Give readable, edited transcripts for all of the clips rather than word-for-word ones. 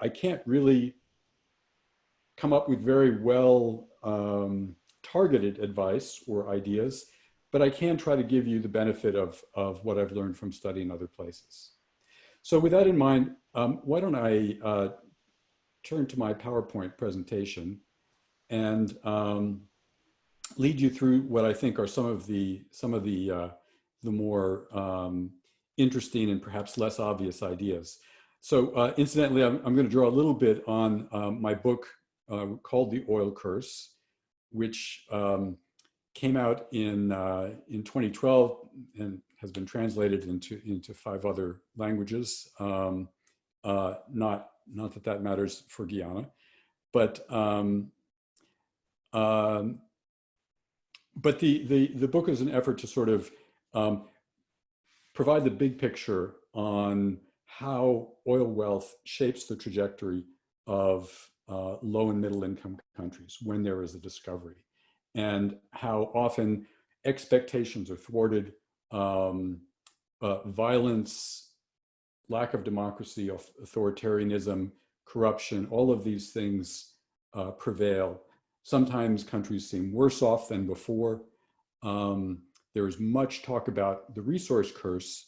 I can't really come up with very well targeted advice or ideas, but I can try to give you the benefit of what I've learned from studying other places. So with that in mind, why don't I turn to my PowerPoint presentation and lead you through what I think are some of the more interesting and perhaps less obvious ideas. So incidentally, I'm going to draw a little bit on my book called The Oil Curse, which came out in 2012 and has been translated into 5 other languages. Not that matters for Guyana, but the book is an effort to sort of provide the big picture on how oil wealth shapes the trajectory of low and middle income countries when there is a discovery, and how often expectations are thwarted, violence, lack of democracy, authoritarianism, corruption, all of these things prevail. Sometimes countries seem worse off than before. There is much talk about the resource curse,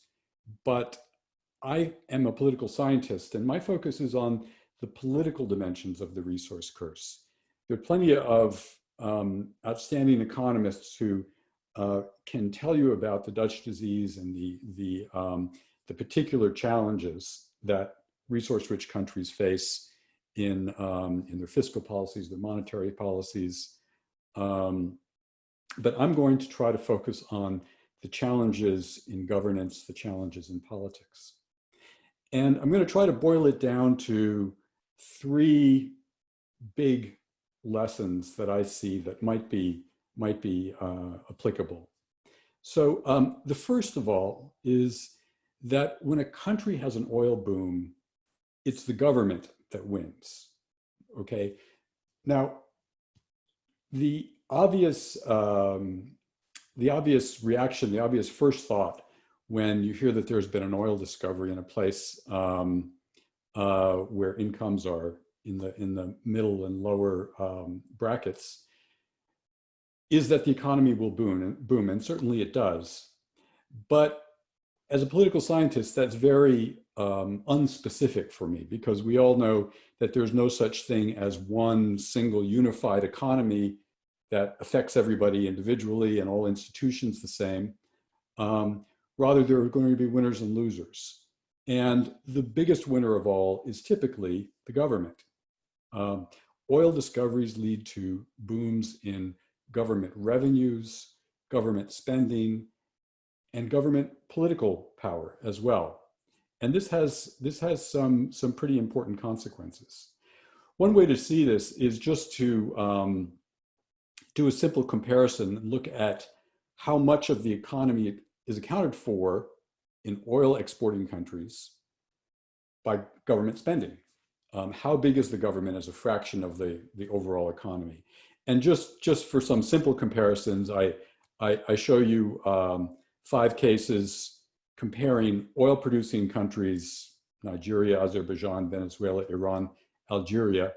but I am a political scientist, and my focus is on the political dimensions of the resource curse. There are plenty of outstanding economists who can tell you about the Dutch disease and the particular challenges that resource-rich countries face in their fiscal policies, their monetary policies. But I'm going to try to focus on the challenges in governance, the challenges in politics. And I'm going to try to boil it down to 3 big lessons that I see that might be applicable. So the first of all is that when a country has an oil boom, it's the government that wins. Okay. Now, the obvious reaction, the obvious first thought when you hear that there's been an oil discovery in a place where incomes are in the middle and lower brackets is that the economy will boom, and certainly it does. But as a political scientist, that's very unspecific for me, because we all know that there's no such thing as one single unified economy that affects everybody individually and all institutions the same. Rather, there are going to be winners and losers. And the biggest winner of all is typically the government. Oil discoveries lead to booms in government revenues, government spending, and government political power as well. And this has some pretty important consequences. One way to see this is just to do a simple comparison and look at how much of the economy is accounted for in oil exporting countries by government spending. How big is the government as a fraction of the overall economy? And just for some simple comparisons, I show you 5 cases comparing oil producing countries, Nigeria, Azerbaijan, Venezuela, Iran, Algeria,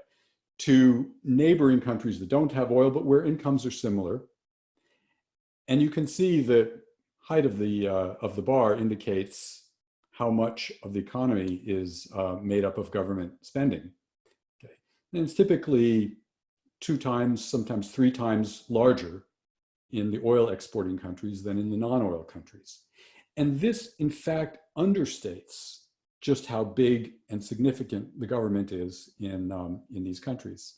to neighboring countries that don't have oil, but where incomes are similar. And you can see the height of the bar indicates how much of the economy is made up of government spending. Okay. And it's typically 2 times, sometimes 3 times larger in the oil exporting countries than in the non-oil countries. And this, in fact, understates just how big and significant the government is in these countries.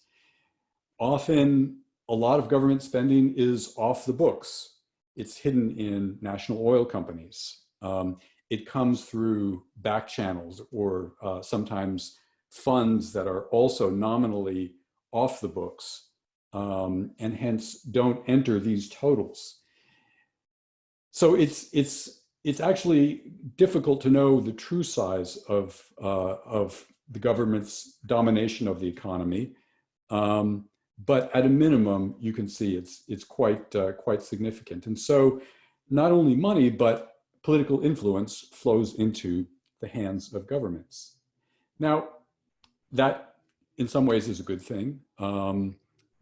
Often, a lot of government spending is off the books. It's hidden in national oil companies. It comes through back channels or sometimes funds that are also nominally off the books and hence don't enter these totals. So it's actually difficult to know the true size of the government's domination of the economy. But at a minimum, you can see it's quite significant. And so not only money, but political influence flows into the hands of governments. Now, that in some ways is a good thing.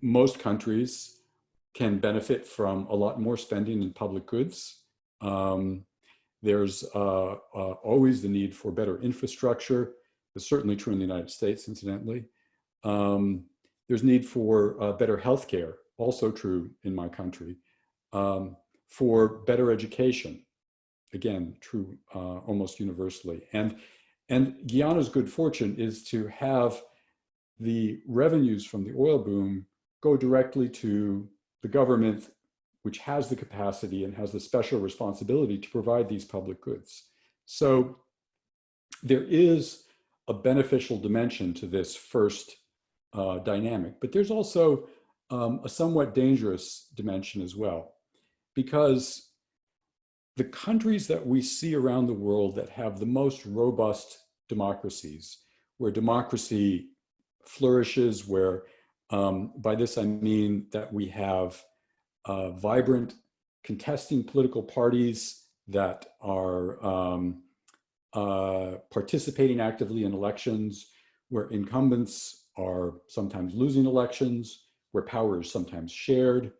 Most countries can benefit from a lot more spending in public goods. There's always the need for better infrastructure. It's certainly true in the United States, incidentally. There's need for better healthcare, also true in my country. For better education, again, true almost universally. And Guyana's good fortune is to have the revenues from the oil boom go directly to the government, which has the capacity and has the special responsibility to provide these public goods. So there is a beneficial dimension to this first dynamic, but there's also a somewhat dangerous dimension as well, because the countries that we see around the world that have the most robust democracies, where democracy flourishes, where by this I mean that we have vibrant contesting political parties that are participating actively in elections, where incumbents are sometimes losing elections, where power is sometimes shared,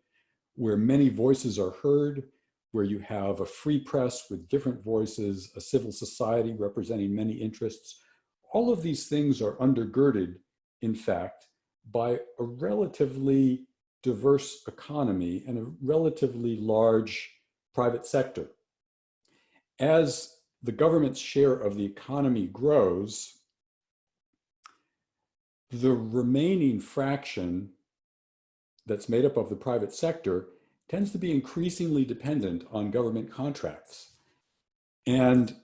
where many voices are heard, where you have a free press with different voices, a civil society representing many interests. All of these things are undergirded, in fact, by a relatively diverse economy and a relatively large private sector. As the government's share of the economy grows, the remaining fraction that's made up of the private sector tends to be increasingly dependent on government contracts. And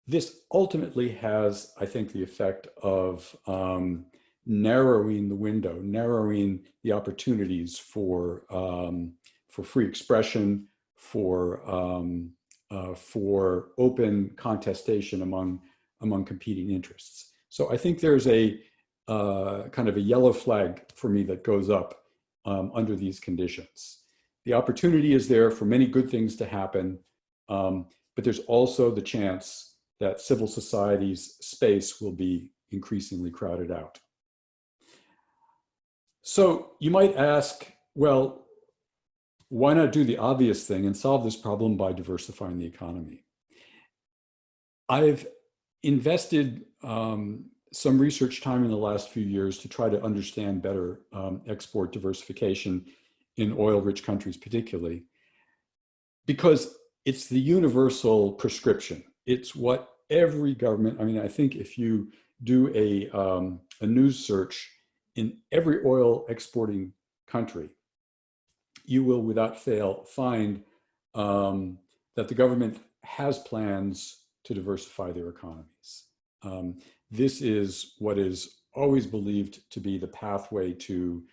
this ultimately has, I think, the effect of narrowing the window, narrowing the opportunities for free expression, for open contestation among competing interests. So I think there's a kind of a yellow flag for me that goes up under these conditions. The opportunity is there for many good things to happen, but there's also the chance that civil society's space will be increasingly crowded out. So you might ask, well, why not do the obvious thing and solve this problem by diversifying the economy? I've invested some research time in the last few years to try to understand better export diversification in oil-rich countries particularly, because it's the universal prescription. It's what every government, I mean, I think if you do a news search in every oil exporting country, you will without fail find that the government has plans to diversify their economies. This is what is always believed to be the pathway to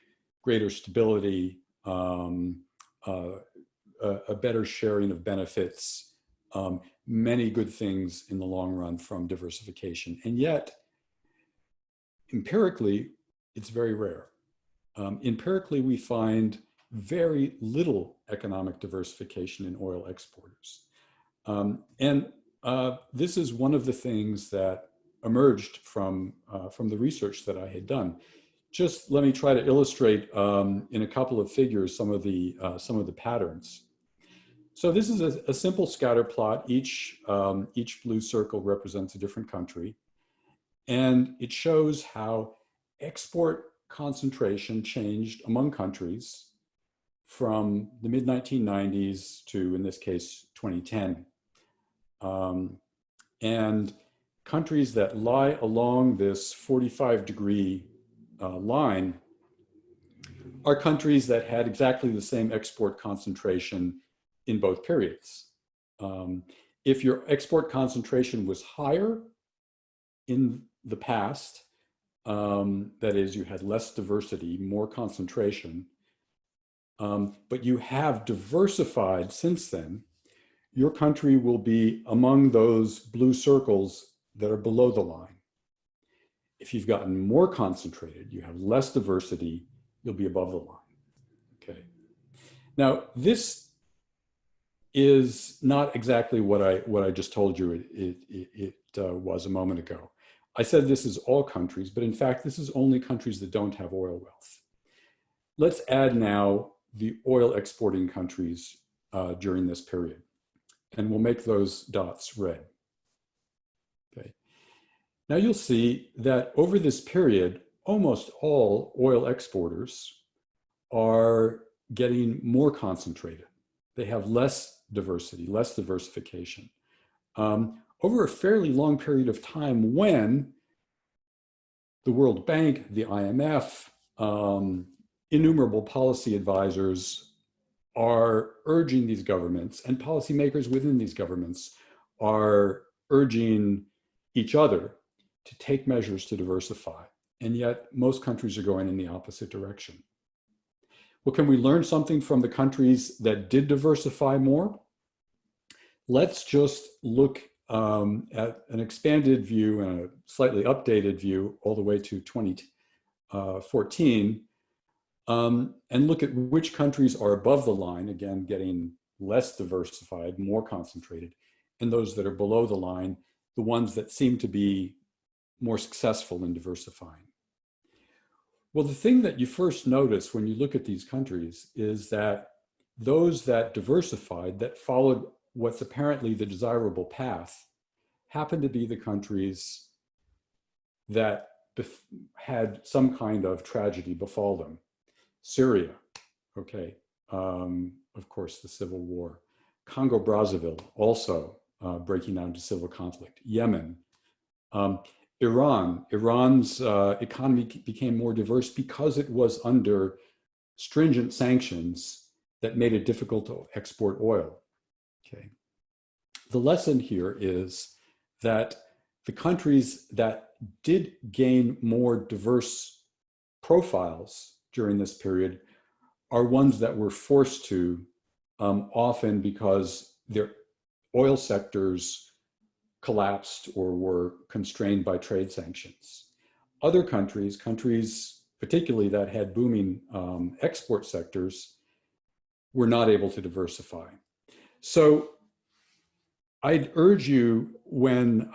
greater stability, a better sharing of benefits, many good things in the long run from diversification. And yet, empirically, it's very rare. Empirically, we find very little economic diversification in oil exporters. This is one of the things that emerged from the research that I had done. Just let me try to illustrate in a couple of figures some of the patterns. So this is a simple scatter plot. Each blue circle represents a different country, and it shows how export concentration changed among countries from the mid-1990s to, in this case, 2010. And countries that lie along this 45-degree line are countries that had exactly the same export concentration in both periods. If your export concentration was higher in the past, that is, you had less diversity, more concentration, but you have diversified since then, your country will be among those blue circles that are below the line. If you've gotten more concentrated, you have less diversity, you'll be above the line. Okay. Now, this is not exactly what I just told you it was a moment ago. I said this is all countries, but in fact, this is only countries that don't have oil wealth. Let's add now the oil exporting countries during this period, and we'll make those dots red. Okay. Now you'll see that over this period, almost all oil exporters are getting more concentrated. They have less diversity, less diversification. Over a fairly long period of time when the World Bank, the IMF, innumerable policy advisors are urging these governments, and policymakers within these governments are urging each other to take measures to diversify. And yet most countries are going in the opposite direction. Well, can we learn something from the countries that did diversify more? Let's just look at an expanded view and a slightly updated view all the way to 2014, and look at which countries are above the line, again, getting less diversified, more concentrated, and those that are below the line, the ones that seem to be more successful in diversifying. Well, the thing that you first notice when you look at these countries is that those that diversified, that followed what's apparently the desirable path, happen to be the countries that had some kind of tragedy befall them. Syria, okay, of course, the civil war. Congo-Brazzaville, also breaking out into civil conflict. Yemen. Iran's economy became more diverse because it was under stringent sanctions that made it difficult to export oil. Okay. The lesson here is that the countries that did gain more diverse profiles during this period are ones that were forced to, often because their oil sectors collapsed or were constrained by trade sanctions. Other countries, particularly that had booming export sectors, were not able to diversify. So I'd urge you when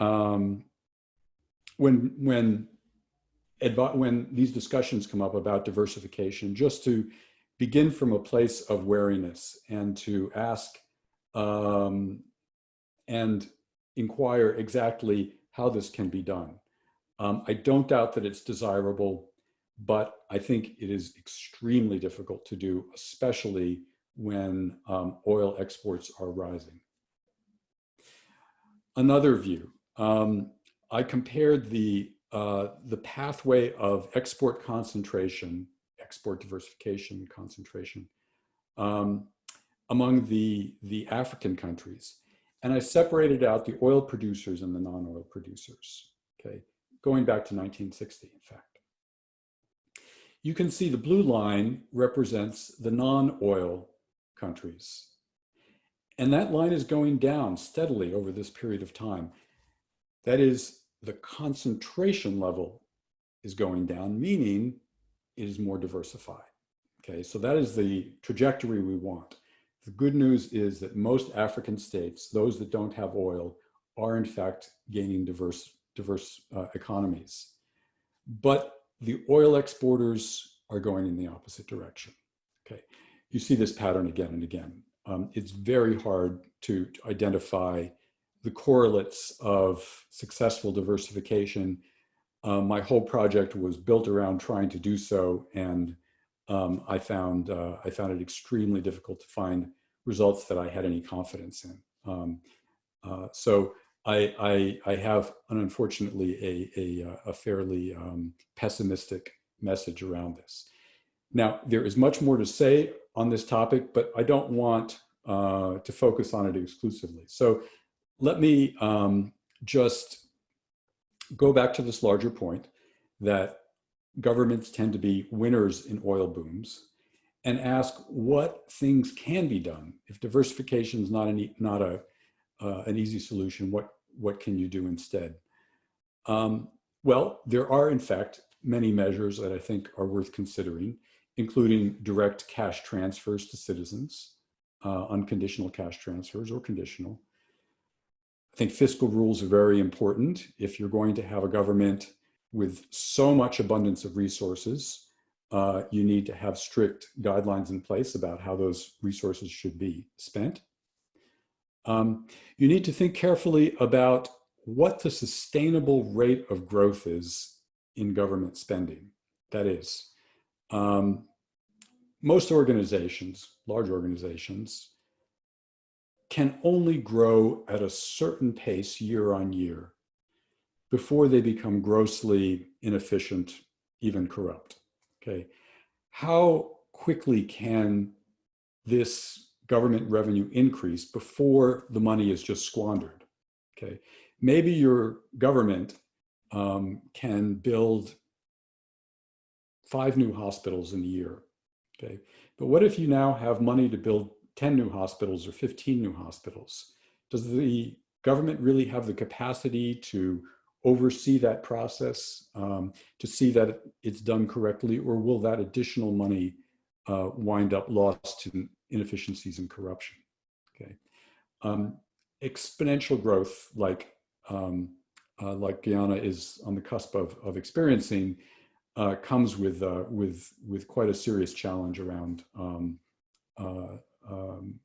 these discussions come up about diversification, just to begin from a place of wariness and to ask and inquire exactly how this can be done. I don't doubt that it's desirable, but I think it is extremely difficult to do, especially when oil exports are rising. Another view, I compared the pathway of export concentration, export diversification concentration, among the African countries. And I separated out the oil producers and the non-oil producers, okay, going back to 1960, in fact. You can see the blue line represents the non-oil countries. And that line is going down steadily over this period of time. That is, the concentration level is going down, meaning it is more diversified. Okay, so that is the trajectory we want. The good news is that most African states, those that don't have oil, are in fact gaining diverse economies. But the oil exporters are going in the opposite direction. Okay, you see this pattern again and again. It's very hard to identify the correlates of successful diversification. My whole project was built around trying to do so, and I found it extremely difficult to find results that I had any confidence in. So I have, unfortunately, a fairly pessimistic message around this. Now, there is much more to say on this topic, but I don't want to focus on it exclusively. So let me just go back to this larger point that governments tend to be winners in oil booms, and ask what things can be done. If diversification is not an easy solution, what can you do instead? Well, there are in fact many measures that I think are worth considering, including direct cash transfers to citizens, unconditional cash transfers or conditional. think fiscal rules are very important. If you're going to have a government with so much abundance of resources, you need to have strict guidelines in place about how those resources should be spent. You need to think carefully about what the sustainable rate of growth is in government spending. That is, most organizations, large organizations, can only grow at a certain pace year on year before they become grossly inefficient, even corrupt. Okay, how quickly can this government revenue increase before the money is just squandered? Okay, maybe your government can build 5 new hospitals in a year. Okay, but what if you now have money to build 10 new hospitals or 15 new hospitals? Does the government really have the capacity to oversee that process, to see that it's done correctly, or will that additional money wind up lost to inefficiencies and corruption? Okay, exponential growth, like Guyana is on the cusp of experiencing, comes with quite a serious challenge around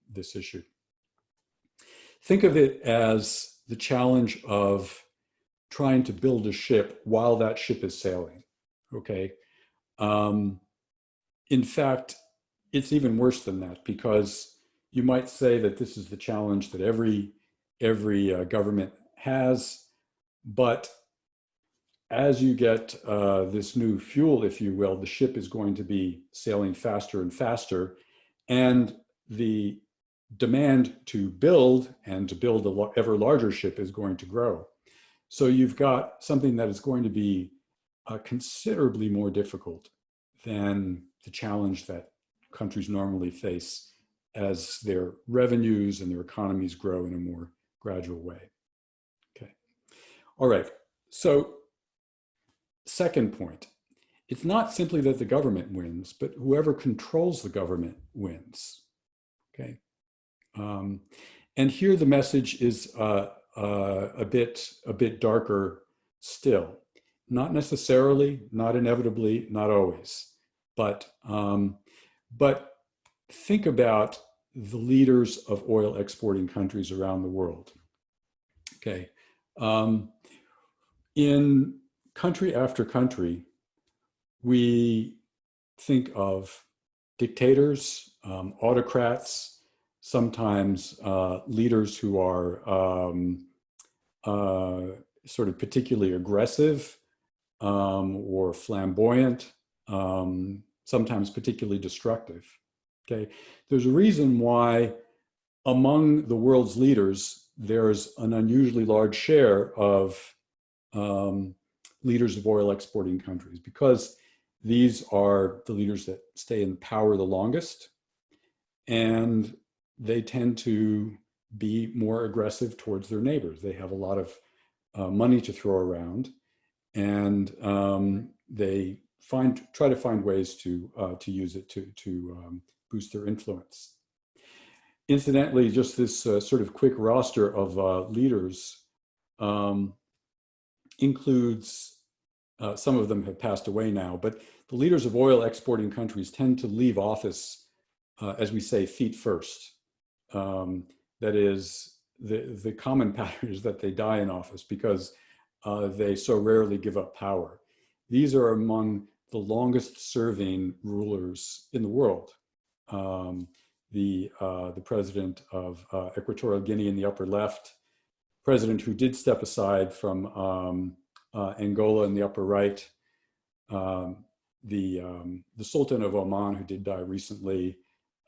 this issue. Think of it as the challenge of trying to build a ship while that ship is sailing. Okay. In fact, it's even worse than that, because you might say that this is the challenge that every government has, but as you get this new fuel, if you will, the ship is going to be sailing faster and faster, and the demand to build and to build an ever larger ship is going to grow. So you've got something that is going to be considerably more difficult than the challenge that countries normally face as their revenues and their economies grow in a more gradual way. Okay. All right. So second point, it's not simply that the government wins, but whoever controls the government wins. Okay. And here the message is a bit darker still. Not necessarily, not inevitably, not always, but think about the leaders of oil exporting countries around the world. Okay, in country after country, we think of dictators, autocrats, sometimes leaders who are sort of particularly aggressive or flamboyant, sometimes particularly destructive. Okay, there's a reason why among the world's leaders, there's an unusually large share of leaders of oil exporting countries, because these are the leaders that stay in power the longest, and they tend to be more aggressive towards their neighbors. They have a lot of money to throw around, and they try to find ways to use it to boost their influence. Incidentally, just this sort of quick roster of leaders includes, some of them have passed away now, but the leaders of oil exporting countries tend to leave office, as we say, feet first. That is, the common pattern is that they die in office because they so rarely give up power. These are among the longest serving rulers in the world. The president of Equatorial Guinea in the upper left, president who did step aside from Angola in the upper right, the Sultan of Oman who did die recently,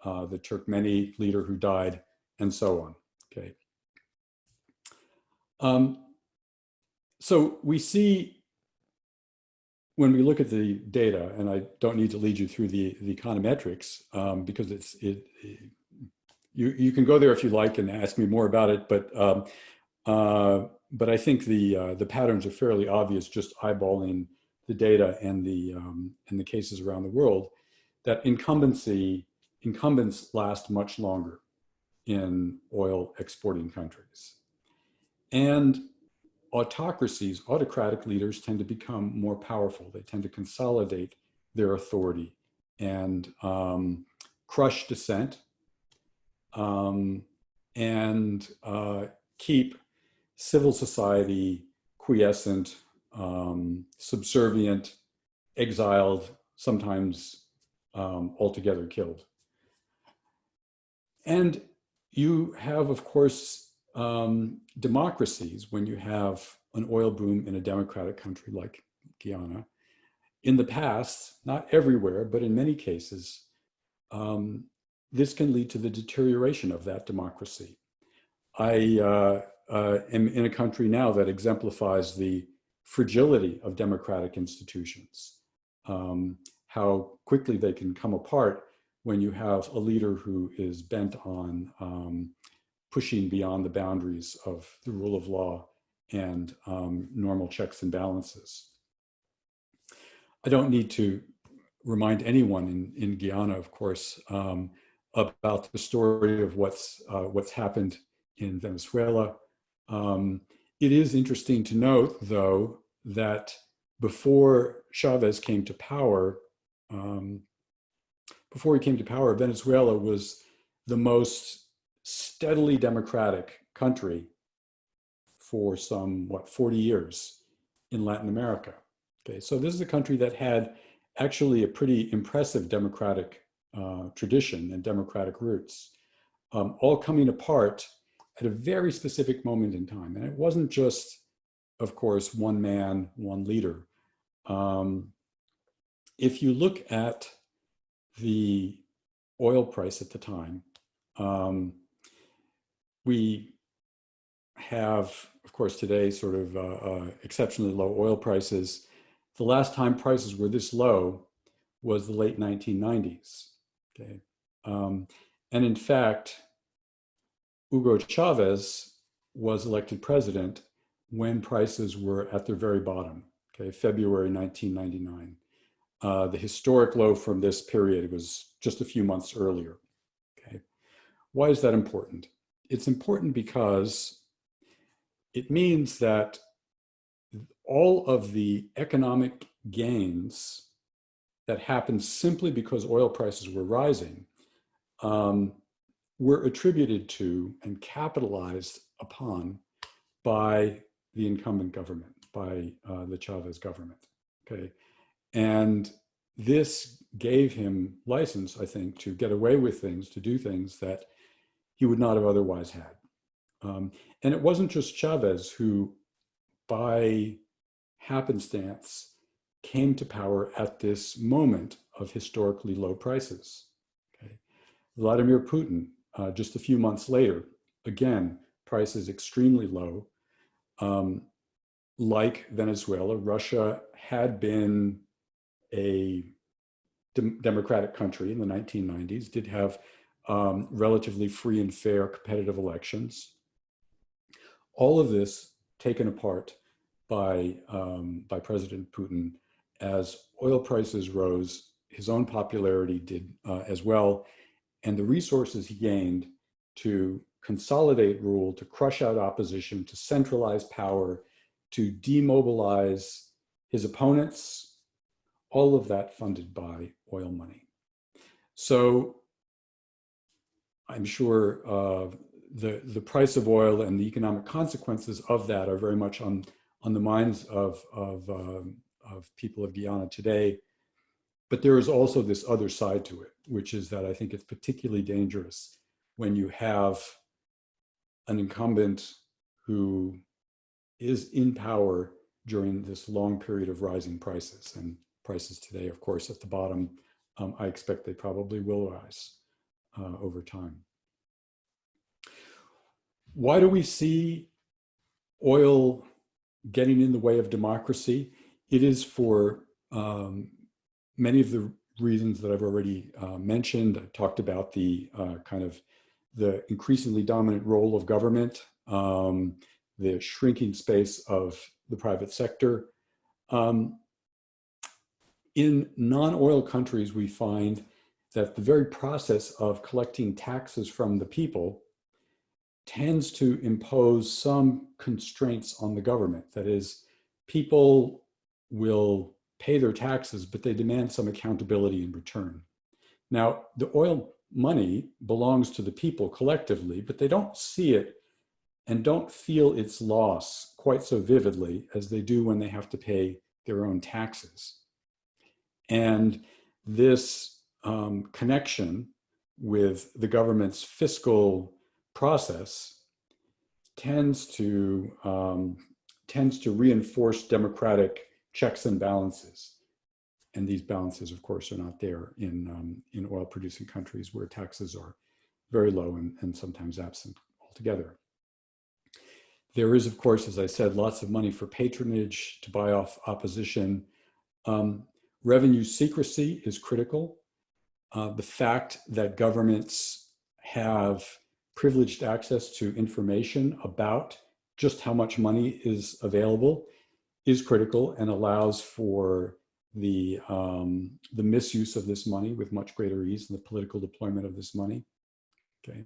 the Turkmeni leader who died, and so on. Okay. So we see, when we look at the data, and I don't need to lead you through the econometrics because you can go there if you like and ask me more about it, but I think the patterns are fairly obvious just eyeballing the data and the cases around the world, that incumbents last much longer in oil exporting countries. And autocracies, autocratic leaders tend to become more powerful. They tend to consolidate their authority and crush dissent, and keep civil society quiescent, subservient, exiled, sometimes altogether killed. And you have, of course, democracies when you have an oil boom in a democratic country like Guyana. In the past, not everywhere, but in many cases, this can lead to the deterioration of that democracy. I am in a country now that exemplifies the fragility of democratic institutions, how quickly they can come apart when you have a leader who is bent on pushing beyond the boundaries of the rule of law and normal checks and balances. I don't need to remind anyone in Guyana, of course, about the story of what's happened in Venezuela. It is interesting to note, though, that before Chavez came to power, Venezuela was the most steadily democratic country for some, 40 years in Latin America. Okay, so this is a country that had actually a pretty impressive democratic tradition and democratic roots, all coming apart at a very specific moment in time. And it wasn't just, of course, one man, one leader. If you look at the oil price at the time, we have, of course, today sort of exceptionally low oil prices. The last time prices were this low was the late 1990s. Okay, and in fact, Hugo Chavez was elected president when prices were at their very bottom. Okay, February 1999. The historic low from this period was just a few months earlier. Okay, why is that important? It's important because it means that all of the economic gains that happened simply because oil prices were rising were attributed to and capitalized upon by the incumbent government, by the Chavez government. Okay, and this gave him license, I think, to get away with things, to do things that he would not have otherwise had. And it wasn't just Chavez who, by happenstance, came to power at this moment of historically low prices. Okay. Vladimir Putin, just a few months later, again, prices extremely low. Like Venezuela, Russia had been a democratic country in the 1990s, did have relatively free and fair competitive elections. All of this taken apart by President Putin as oil prices rose, his own popularity did as well, and the resources he gained to consolidate rule, to crush out opposition, to centralize power, to demobilize his opponents, all of that funded by oil money. So I'm sure the price of oil and the economic consequences of that are very much on the minds of people of Guyana today. But there is also this other side to it, which is that I think it's particularly dangerous when you have an incumbent who is in power during this long period of rising prices. And prices today, of course, at the bottom, I expect they probably will rise over time. Why do we see oil getting in the way of democracy? It is for many of the reasons that I've already mentioned. I talked about the kind of the increasingly dominant role of government, the shrinking space of the private sector. In non-oil countries, we find that the very process of collecting taxes from the people tends to impose some constraints on the government. That is, people will pay their taxes, but they demand some accountability in return. Now, the oil money belongs to the people collectively, but they don't see it and don't feel its loss quite so vividly as they do when they have to pay their own taxes. And this connection with the government's fiscal process tends to reinforce democratic checks and balances. And these balances, of course, are not there in oil-producing countries where taxes are very low and sometimes absent altogether. There is, of course, as I said, lots of money for patronage to buy off opposition. Revenue secrecy is critical. The fact that governments have privileged access to information about just how much money is available is critical and allows for the misuse of this money with much greater ease and the political deployment of this money. Okay.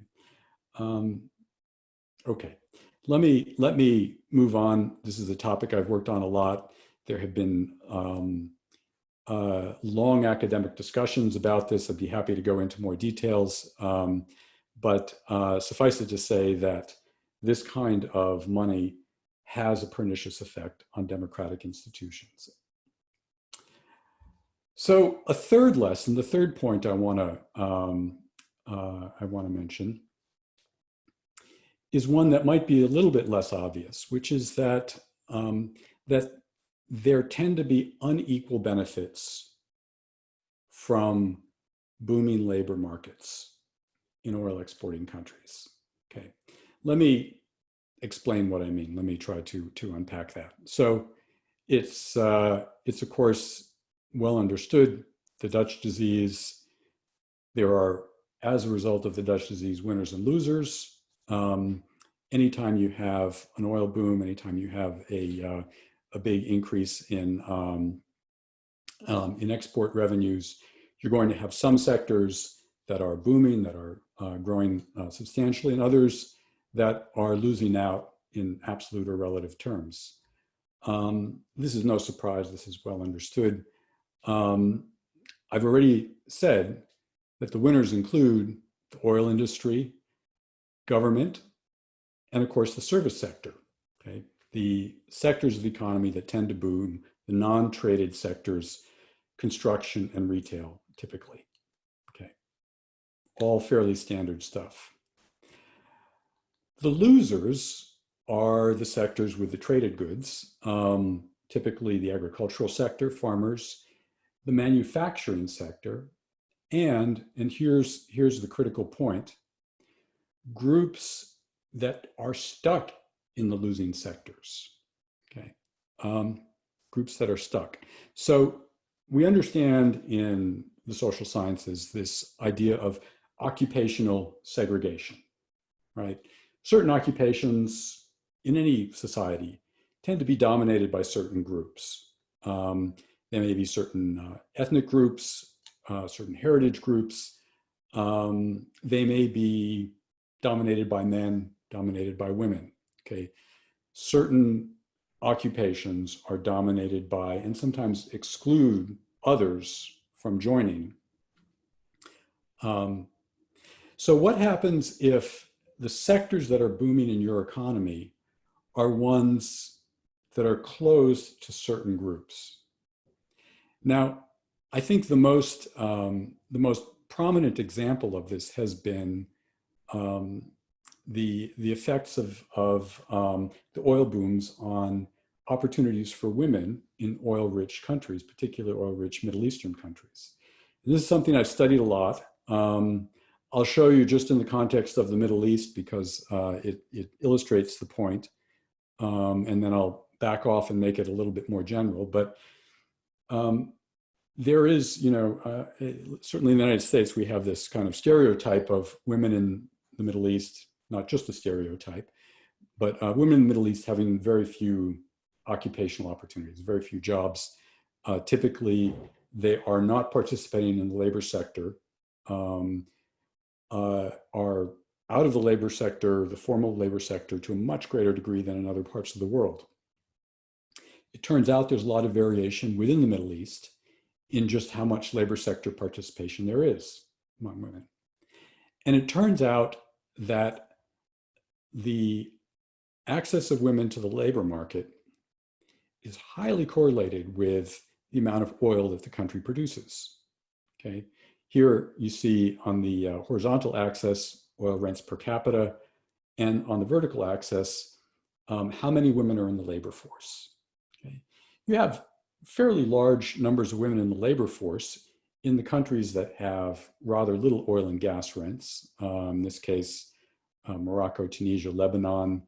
Okay. Let me move on. This is a topic I've worked on a lot. There have been long academic discussions about this. I'd be happy to go into more details, but suffice it to say that this kind of money has a pernicious effect on democratic institutions. So a third lesson, the third point I want to mention is one that might be a little bit less obvious, which is that that there tend to be unequal benefits from booming labor markets in oil exporting countries. Okay, let me explain what I mean. Let me try to unpack that. So it's of course well understood, the Dutch disease. There are, as a result of the Dutch disease, winners and losers. Anytime you have an oil boom, anytime you have a big increase in export revenues, you're going to have some sectors that are booming, that are growing substantially, and others that are losing out in absolute or relative terms. This is no surprise. This is well understood. I've already said that the winners include the oil industry, government, and of course the service sector. Okay, the sectors of the economy that tend to boom, the non-traded sectors, construction and retail, typically. Okay, all fairly standard stuff. The losers are the sectors with the traded goods, typically the agricultural sector, farmers, the manufacturing sector, and here's the critical point, groups that are stuck in the losing sectors. Okay, groups that are stuck. So we understand in the social sciences this idea of occupational segregation, right? Certain occupations in any society tend to be dominated by certain groups. There may be certain ethnic groups, certain heritage groups. They may be dominated by men, dominated by women. Okay, certain occupations are dominated by and sometimes exclude others from joining. So what happens if the sectors that are booming in your economy are ones that are closed to certain groups? Now, I think the most prominent example of this has been the effects of the oil booms on opportunities for women in oil-rich countries, particularly oil-rich Middle Eastern countries. And this is something I've studied a lot. I'll show you just in the context of the Middle East because it illustrates the point, and then I'll back off and make it a little bit more general. But there is, certainly in the United States, we have this kind of stereotype of women in the Middle East, not just a stereotype, but women in the Middle East having very few occupational opportunities, very few jobs. Typically, they are not participating in the labor sector, are out of the labor sector, the formal labor sector, to a much greater degree than in other parts of the world. It turns out there's a lot of variation within the Middle East in just how much labor sector participation there is among women. And it turns out that the access of women to the labor market is highly correlated with the amount of oil that the country produces. Okay, here you see on the horizontal axis oil rents per capita, and on the vertical axis how many women are in the labor force. Okay, you have fairly large numbers of women in the labor force in the countries that have rather little oil and gas rents. In this case, Morocco, Tunisia, Lebanon.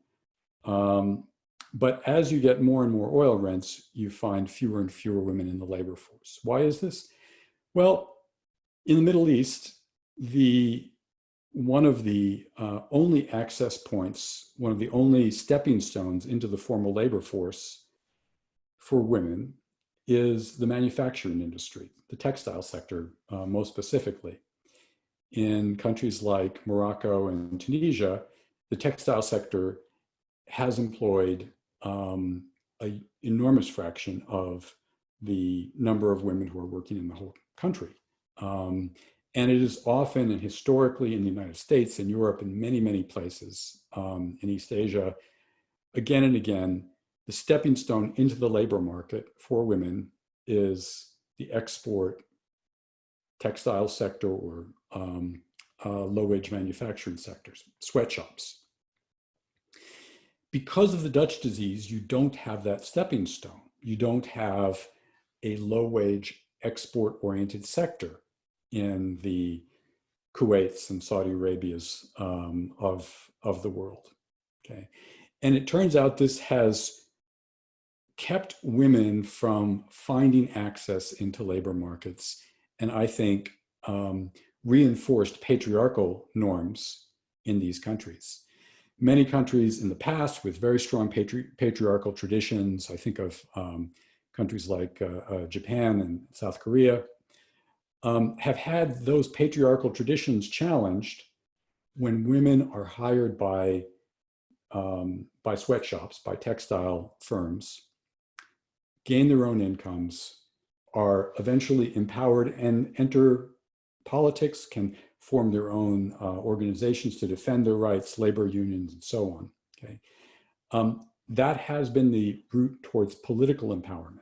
But as you get more and more oil rents, you find fewer and fewer women in the labor force. Why is this? Well, in the Middle East, one of the only access points, one of the only stepping stones into the formal labor force for women is the manufacturing industry, the textile sector, most specifically. In countries like Morocco and Tunisia, the textile sector has employed an enormous fraction of the number of women who are working in the whole country. And it is often and historically in the United States and Europe and many, many places in East Asia, again and again, the stepping stone into the labor market for women is the export textile sector or low-wage manufacturing sectors, sweatshops. Because of the Dutch disease, you don't have that stepping stone. You don't have a low-wage export-oriented sector in the Kuwaits and Saudi Arabias of the world. Okay, and it turns out this has kept women from finding access into labor markets, and I think reinforced patriarchal norms in these countries. Many countries in the past with very strong patriarchal traditions, I think of countries like Japan and South Korea, have had those patriarchal traditions challenged when women are hired by sweatshops, by textile firms, gain their own incomes, are eventually empowered and enter politics, can form their own organizations to defend their rights, labor unions, and so on. Okay, that has been the route towards political empowerment.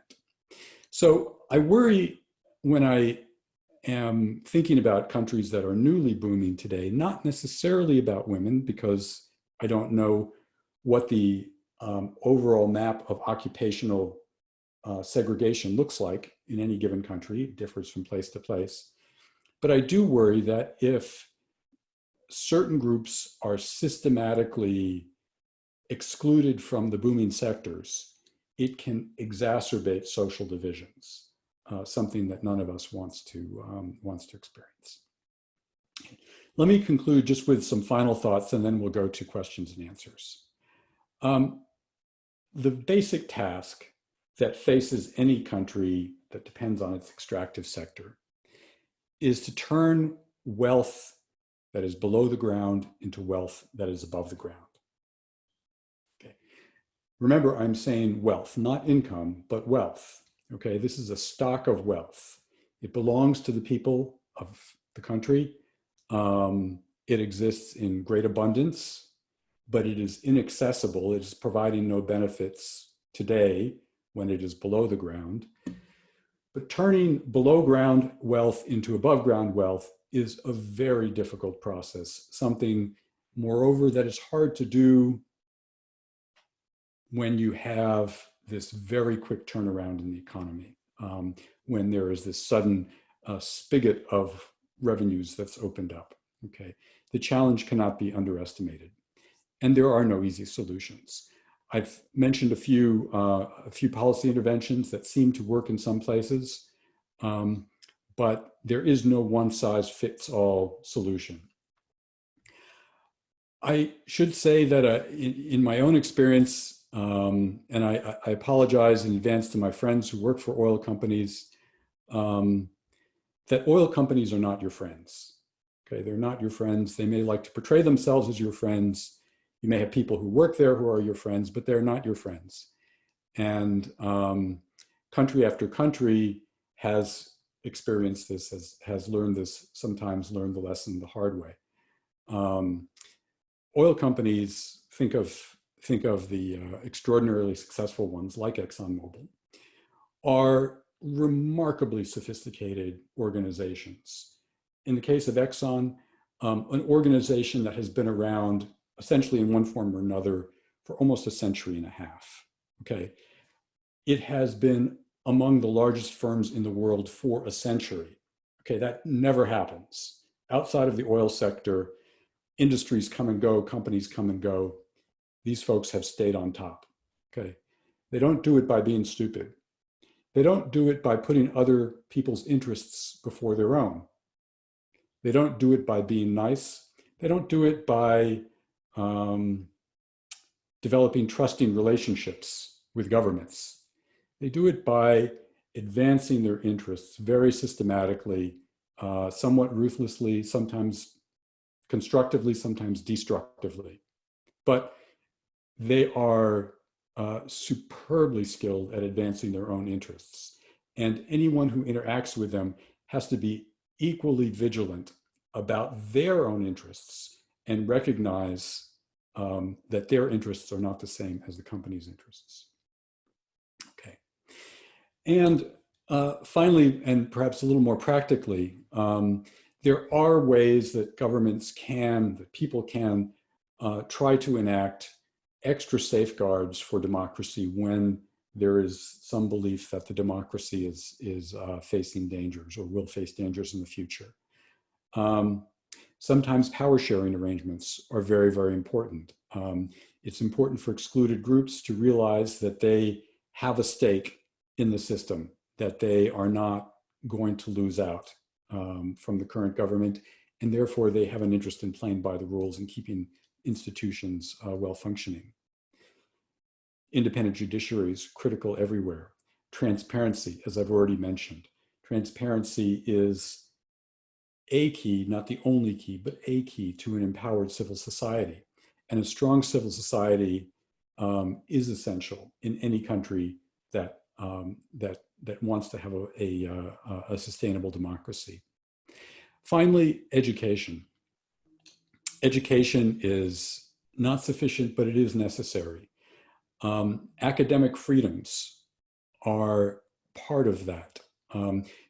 So I worry when I am thinking about countries that are newly booming today, not necessarily about women, because I don't know what the overall map of occupational segregation looks like in any given country. It differs from place to place. But I do worry that if certain groups are systematically excluded from the booming sectors, it can exacerbate social divisions, something that none of us wants to experience. Let me conclude just with some final thoughts, and then we'll go to questions and answers. The basic task that faces any country that depends on its extractive sector is to turn wealth that is below the ground into wealth that is above the ground. Okay. Remember, I'm saying wealth, not income, but wealth. Okay, this is a stock of wealth. It belongs to the people of the country. It exists in great abundance, but it is inaccessible. It is providing no benefits today when it is below the ground. But turning below ground wealth into above ground wealth is a very difficult process, something, moreover, that is hard to do when you have this very quick turnaround in the economy, when there is this sudden spigot of revenues that's opened up. Okay, the challenge cannot be underestimated, and there are no easy solutions. I've mentioned a few policy interventions that seem to work in some places, but there is no one-size-fits-all solution. I should say that in my own experience, and I apologize in advance to my friends who work for oil companies, that oil companies are not your friends. Okay, they're not your friends. They may like to portray themselves as your friends. You may have people who work there who are your friends, but they're not your friends. And country after country has experienced this, has learned this, sometimes learned the lesson the hard way. Oil companies, think of the extraordinarily successful ones like ExxonMobil, are remarkably sophisticated organizations. In the case of Exxon, an organization that has been around essentially in one form or another for almost a century and a half. Okay, it has been among the largest firms in the world for a century. Okay, that never happens. Outside of the oil sector, industries come and go, companies come and go. These folks have stayed on top. Okay, they don't do it by being stupid. They don't do it by putting other people's interests before their own. They don't do it by being nice. They don't do it by developing trusting relationships with governments. They do it by advancing their interests very systematically, somewhat ruthlessly, sometimes constructively, sometimes destructively. But they are superbly skilled at advancing their own interests. And anyone who interacts with them has to be equally vigilant about their own interests and recognize that their interests are not the same as the company's interests. Okay. And finally, and perhaps a little more practically, there are ways that governments can, that people can try to enact extra safeguards for democracy when there is some belief that the democracy is facing dangers or will face dangers in the future. Sometimes power sharing arrangements are very, very important. It's important for excluded groups to realize that they have a stake in the system, that they are not going to lose out from the current government, and therefore they have an interest in playing by the rules and keeping institutions well functioning. Independent judiciary is critical everywhere. Transparency, as I've already mentioned. Transparency is a key, not the only key, but a key to an empowered civil society. And a strong civil society is essential in any country that wants to have a sustainable democracy. Finally, education. Education is not sufficient, but it is necessary. Academic freedoms are part of that.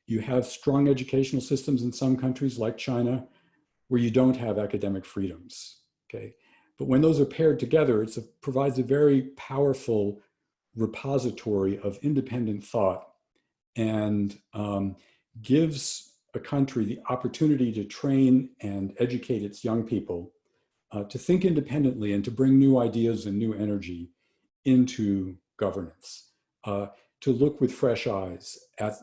You have strong educational systems in some countries like China where you don't have academic freedoms, okay? But when those are paired together, it provides a very powerful repository of independent thought and gives a country the opportunity to train and educate its young people to think independently and to bring new ideas and new energy into governance, to look with fresh eyes at